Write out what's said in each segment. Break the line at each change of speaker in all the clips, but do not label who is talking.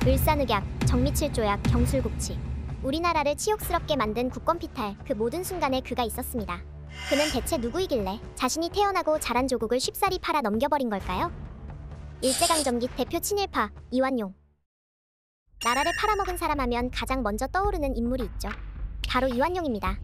을사늑약, 정미칠조약, 경술국치. 우리나라를 치욕스럽게 만든 국권피탈, 그 모든 순간에 그가 있었습니다. 그는 대체 누구이길래 자신이 태어나고 자란 조국을 쉽사리 팔아 넘겨버린 걸까요? 일제강점기 대표 친일파 이완용. 나라를 팔아먹은 사람 하면 가장 먼저 떠오르는 인물이 있죠. 바로 이완용입니다.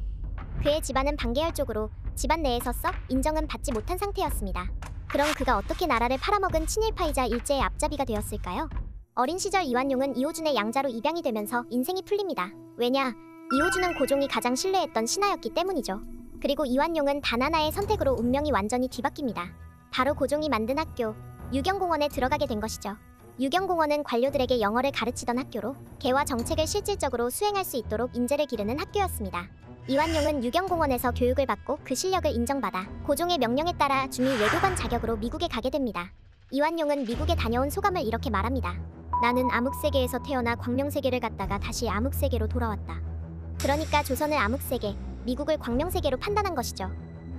그의 집안은 반계열 쪽으로 집안 내에서 썩 인정은 받지 못한 상태였습니다. 그럼 그가 어떻게 나라를 팔아먹은 친일파이자 일제의 앞잡이가 되었을까요? 어린 시절 이완용은 이호준의 양자로 입양이 되면서 인생이 풀립니다. 왜냐? 이호준은 고종이 가장 신뢰했던 신하였기 때문이죠. 그리고 이완용은 단 하나의 선택으로 운명이 완전히 뒤바뀝니다. 바로 고종이 만든 학교, 유경공원에 들어가게 된 것이죠. 유경공원은 관료들에게 영어를 가르치던 학교로 개화 정책을 실질적으로 수행할 수 있도록 인재를 기르는 학교였습니다. 이완용은 유경공원에서 교육을 받고 그 실력을 인정받아 고종의 명령에 따라 중위 외교관 자격으로 미국에 가게 됩니다. 이완용은 미국에 다녀온 소감을 이렇게 말합니다. 나는 암흑세계에서 태어나 광명세계를 갔다가 다시 암흑세계로 돌아왔다. 그러니까 조선을 암흑세계, 미국을 광명세계로 판단한 것이죠.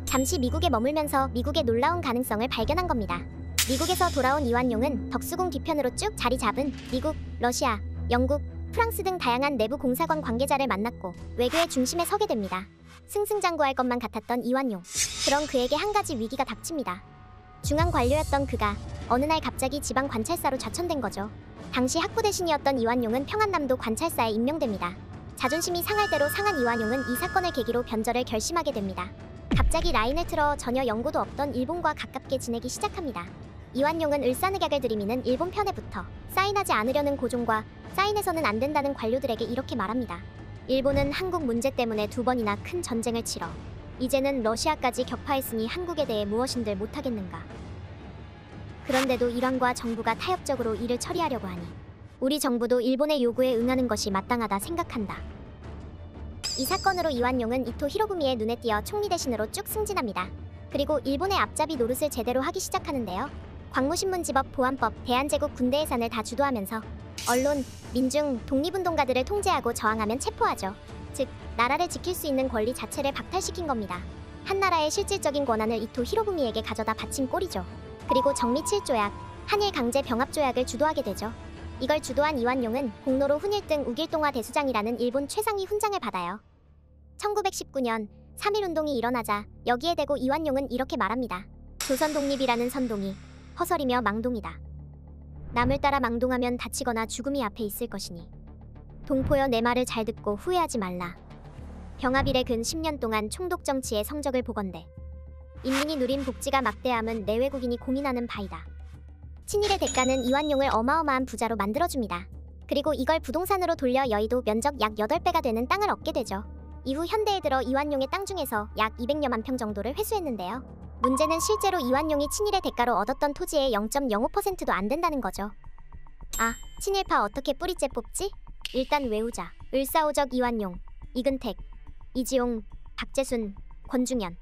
잠시 미국에 머물면서 미국의 놀라운 가능성을 발견한 겁니다. 미국에서 돌아온 이완용은 덕수궁 뒤편으로 쭉 자리 잡은 미국, 러시아, 영국, 프랑스 등 다양한 내부 공사관 관계자를 만났고 외교의 중심에 서게 됩니다. 승승장구할 것만 같았던 이완용. 그럼 그에게 한 가지 위기가 닥칩니다. 중앙 관료였던 그가 어느 날 갑자기 지방 관찰사로 좌천된 거죠. 당시 학부 대신이었던 이완용은 평안남도 관찰사에 임명됩니다. 자존심이 상할 대로 상한 이완용은 이 사건을 계기로 변절을 결심하게 됩니다. 갑자기 라인을 틀어 전혀 연고도 없던 일본과 가깝게 지내기 시작합니다. 이완용은 을사늑약을 들이미는 일본 편에 붙어 사인하지 않으려는 고종과 사인해서는 안 된다는 관료들에게 이렇게 말합니다. 일본은 한국 문제 때문에 2번이나 큰 전쟁을 치러 이제는 러시아까지 격파했으니 한국에 대해 무엇인들 못하겠는가. 그런데도 일왕과 정부가 타협적으로 이를 처리하려고 하니 우리 정부도 일본의 요구에 응하는 것이 마땅하다 생각한다. 이 사건으로 이완용은 이토 히로부미의 눈에 띄어 총리 대신으로 쭉 승진합니다. 그리고 일본의 앞잡이 노릇을 제대로 하기 시작하는데요. 광무신문지법, 보안법, 대한제국 군대 예산을 다 주도하면서 언론, 민중, 독립운동가들을 통제하고 저항하면 체포하죠. 즉, 나라를 지킬 수 있는 권리 자체를 박탈시킨 겁니다. 한 나라의 실질적인 권한을 이토 히로부미에게 가져다 바친 꼴이죠. 그리고 정미칠조약, 한일 강제 병합조약을 주도하게 되죠. 이걸 주도한 이완용은 공로로 훈일등 우길동화 대수장이라는 일본 최상위 훈장을 받아요. 1919년 3.1운동이 일어나자 여기에 대고 이완용은 이렇게 말합니다. 조선 독립이라는 선동이 허설이며 망동이다. 남을 따라 망동하면 다치거나 죽음이 앞에 있을 것이니 동포여 내 말을 잘 듣고 후회하지 말라. 병합 이래 근 10년 동안 총독 정치의 성적을 보건대 인민이 누린 복지가 막대함은 내외국인이 공인하는 바이다. 친일의 대가는 이완용을 어마어마한 부자로 만들어줍니다. 그리고 이걸 부동산으로 돌려 여의도 면적 약 8배가 되는 땅을 얻게 되죠. 이후 현대에 들어 이완용의 땅 중에서 약 200여만 평 정도를 회수했는데요. 문제는 실제로 이완용이 친일의 대가로 얻었던 토지의 0.05%도 안 된다는 거죠. 아, 친일파 어떻게 뿌리째 뽑지? 일단 외우자. 을사오적 이완용, 이근택, 이지용, 박재순, 권중현.